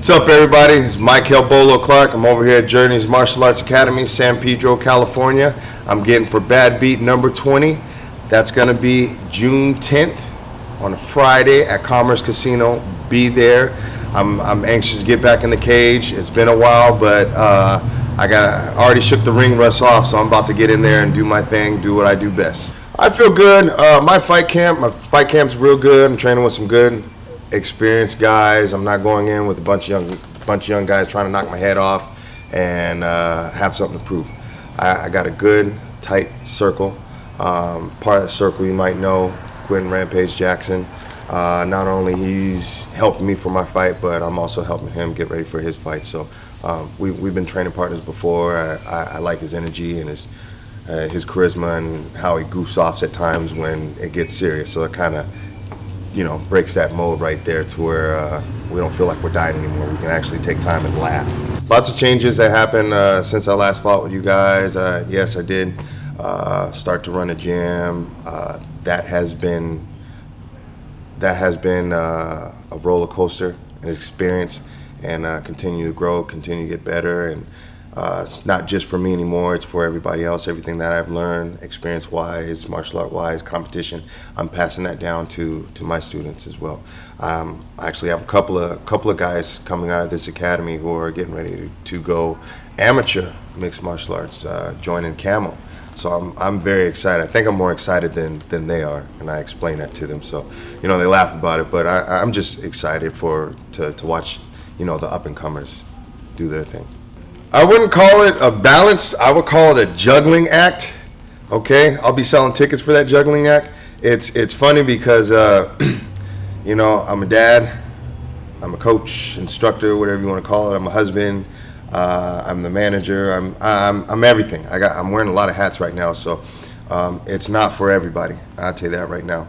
What's up, everybody? It's Mychal Clark. I'm over here at Journey's Martial Arts Academy, San Pedro, California. I'm getting for Badbeat number 20. That's going to be June 10th on a Friday at Commerce Casino. Be there. I'm anxious to get back in the cage. It's been a while, but I already shook the ring rust off, so I'm about to get in there and do my thing, do what I do best. I feel good. My fight camp's real good. I'm training with some good, experienced guys. I'm not going in with a bunch of young guys trying to knock my head off and have something to prove. I got a good, tight circle. Part of the circle you might know, Quentin Rampage Jackson. Not only he's helping me for my fight, but I'm also helping him get ready for his fight. So we've been training partners before. I like his energy and his charisma and how he goofs off at times when it gets serious. So it kind of, breaks that mode right there to where we don't feel like we're dying anymore. We can actually take time and laugh. Lots of changes that happened since I last fought with you guys. Yes, I did start to run a gym. That has been a roller coaster, an experience, and continue to grow, continue to get better. And it's not just for me anymore, it's for everybody else. Everything that I've learned, experience-wise, martial art-wise, competition, I'm passing that down to my students as well. I actually have a couple of guys coming out of this academy who are getting ready to go amateur mixed martial arts, joining Camo. So I'm very excited. I think I'm more excited than they are, and I explain that to them. So, they laugh about it, but I'm just excited to watch, the up-and-comers do their thing. I wouldn't call it a balance. I would call it a juggling act. Okay, I'll be selling tickets for that juggling act. It's funny because I'm a dad, I'm a coach, instructor, whatever you want to call it. I'm a husband. I'm the manager. I'm everything. I'm wearing a lot of hats right now, so it's not for everybody. I'll tell you that right now.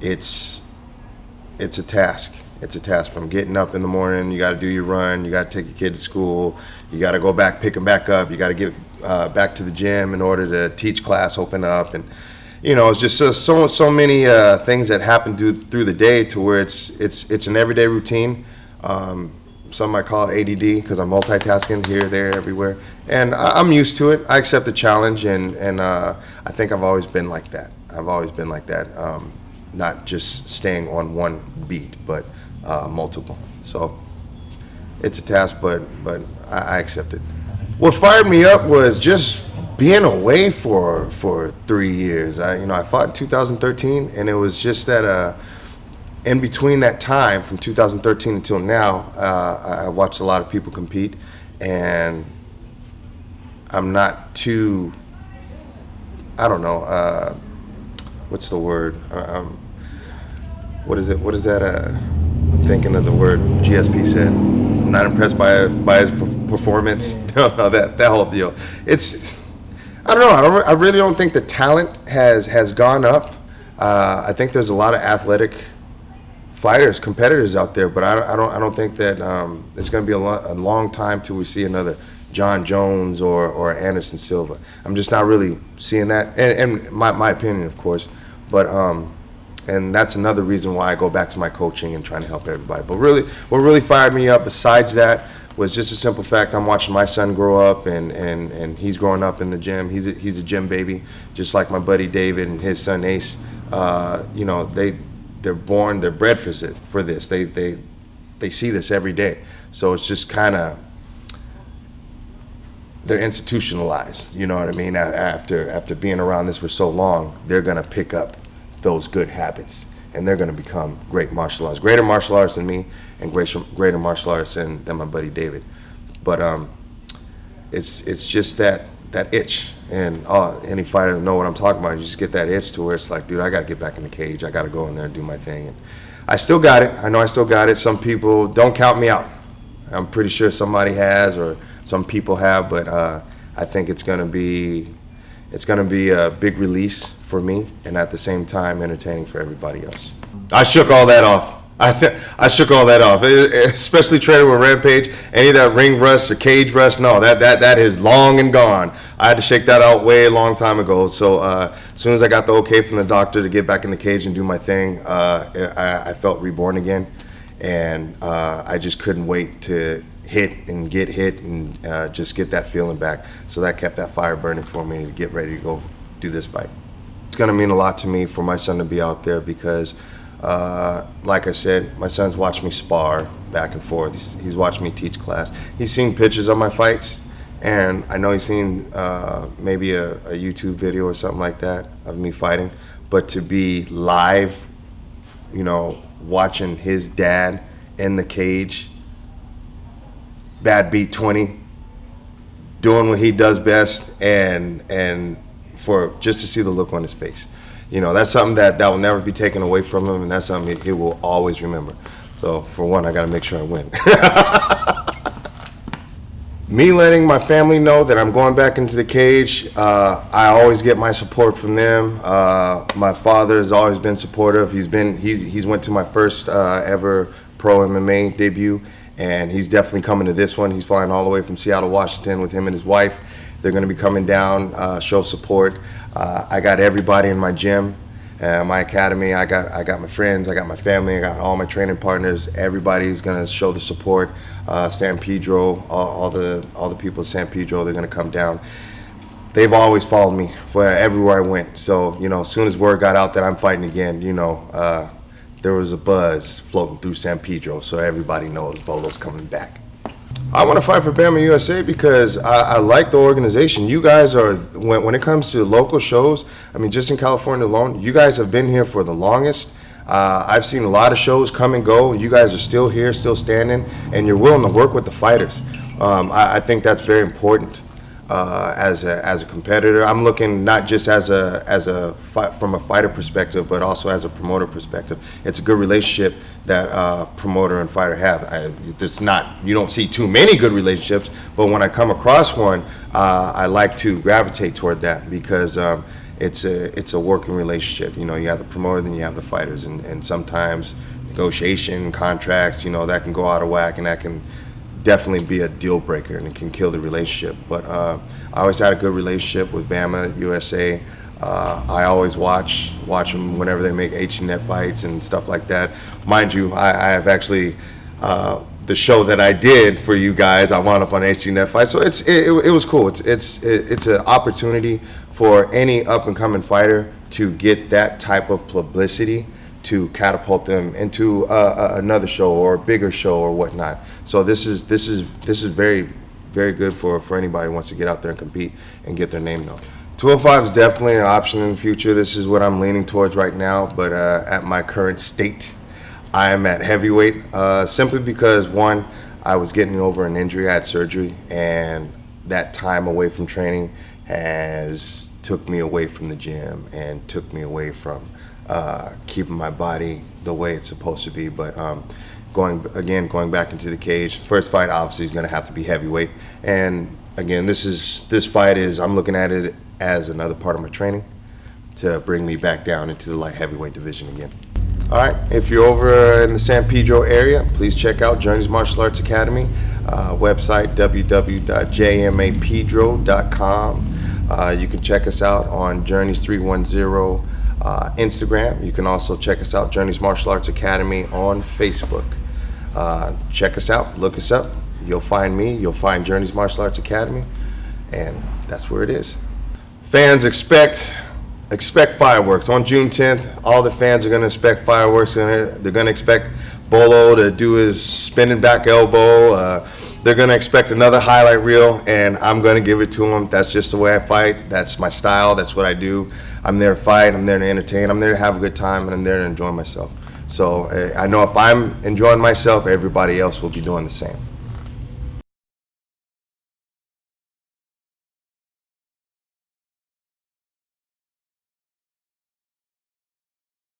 It's a task. It's a task from getting up in the morning. You got to do your run. You got to take your kid to school. You got to go back, pick them back up. You got to get back to the gym in order to teach class, open up, and it's just so many things that happen through the day to where it's an everyday routine. Some might call it ADD because I'm multitasking here, there, everywhere, and I'm used to it. I accept the challenge, and I think I've always been like that. Not just staying on one beat, but multiple. So it's a task, but I accept it. What fired me up was just being away for 3 years. I fought in 2013, and it was just that in between that time from 2013 until now, I watched a lot of people compete, and I'm not too, I don't know, what's the word? What is that? I'm thinking of the word GSP said. I'm not impressed by his performance. No, that whole deal. I don't know. I really don't think the talent has gone up. I think there's a lot of athletic fighters, competitors out there, but I don't think that it's going to be a long time till we see another John Jones or Anderson Silva. I'm just not really seeing that, and my opinion, of course, but and that's another reason why I go back to my coaching and trying to help everybody. But really, what really fired me up besides that was just a simple fact. I'm watching my son grow up, and he's growing up in the gym. He's a gym baby, just like my buddy David and his son Ace. They're bred for this. They see this every day. So it's just kind of, they're institutionalized. You know what I mean? After being around this for so long, they're gonna pick up those good habits, and they're gonna become great martial artists, greater martial artists than me, and greater martial artists than my buddy David. But it's just that itch, and any fighter know what I'm talking about. You just get that itch to where it's like, dude, I got to get back in the cage. I got to go in there and do my thing. And I still got it. I know I still got it. Some people don't count me out. I'm pretty sure somebody has, or some people have, but I think it's gonna be a big release for me, and at the same time entertaining for everybody else. I shook all that off. I shook all that off, especially training with Rampage. Any of that ring rust or cage rust, no, that is long and gone. I had to shake that out way a long time ago. So as soon as I got the okay from the doctor to get back in the cage and do my thing, I felt reborn again. and I just couldn't wait to hit and just get that feeling back. So that kept that fire burning for me to get ready to go do this fight. It's gonna mean a lot to me for my son to be out there because, like I said, my son's watched me spar back and forth. He's watched me teach class. He's seen pictures of my fights, and I know he's seen maybe a YouTube video or something like that of me fighting. But to be live, you know, watching his dad in the cage, Badbeat 20, doing what he does best, and for just to see the look on his face. You know, that's something that will never be taken away from him, and that's something he will always remember. So for one, I got to make sure I win. Me letting my family know that I'm going back into the cage, I always get my support from them. My father has always been supportive. He's went to my first ever pro MMA debut, and he's definitely coming to this one. He's flying all the way from Seattle, Washington with him and his wife. They're going to be coming down, show support. I got everybody in my gym, my academy. I got my friends, I got my family, I got all my training partners. Everybody's going to show the support. San Pedro, all the people at San Pedro, they're going to come down. They've always followed me for everywhere I went. So, you know, as soon as word got out that I'm fighting again, you know, there was a buzz floating through San Pedro, so everybody knows Bolo's coming back. I want to fight for Bamma USA because I like the organization. You guys are, when it comes to local shows, I mean, just in California alone, you guys have been here for the longest. I've seen a lot of shows come and go. You guys are still here, still standing, and you're willing to work with the fighters. I think that's very important. As a competitor, I'm looking not just from a fighter perspective, but also as a promoter perspective. It's a good relationship that promoter and fighter have. You don't see too many good relationships, but when I come across one, I like to gravitate toward that because it's a working relationship. You know, you have the promoter, then you have the fighters, and sometimes negotiation, contracts, you know, that can go out of whack, and that can definitely be a deal breaker, and it can kill the relationship. But I always had a good relationship with Bamma USA. I always watch them whenever they make HNet fights and stuff like that. Mind you, I have actually the show that I did for you guys, I wound up on HNet fight. So it was cool. It's an opportunity for any up and coming fighter to get that type of publicity to catapult them into another show or a bigger show or whatnot. So this is very, very good for anybody who wants to get out there and compete and get their name known. 205 is definitely an option in the future. This is what I'm leaning towards right now, but at my current state, I am at heavyweight simply because, one, I was getting over an injury. I had surgery, and that time away from training has took me away from the gym and took me away from keeping my body the way it's supposed to be. But going back into the cage, first fight obviously is going to have to be heavyweight. And again, this fight is, I'm looking at it as another part of my training to bring me back down into the light heavyweight division again. All right, if you're over in the San Pedro area, please check out Journey's Martial Arts Academy, website www.jmapedro.com. You can check us out on Journeys 310 Instagram. You can also check us out, Journeys Martial Arts Academy, on Facebook. Check us out, look us up. You'll find me, you'll find Journeys Martial Arts Academy, and that's where it is. Fans, expect fireworks on June 10th. All the fans are going to expect fireworks. They're going to expect Bolo to do his spinning back elbow. They're going to expect another highlight reel, and I'm going to give it to them. That's just the way I fight. That's my style. That's what I do. I'm there to fight. I'm there to entertain. I'm there to have a good time, and I'm there to enjoy myself. So I know if I'm enjoying myself, everybody else will be doing the same.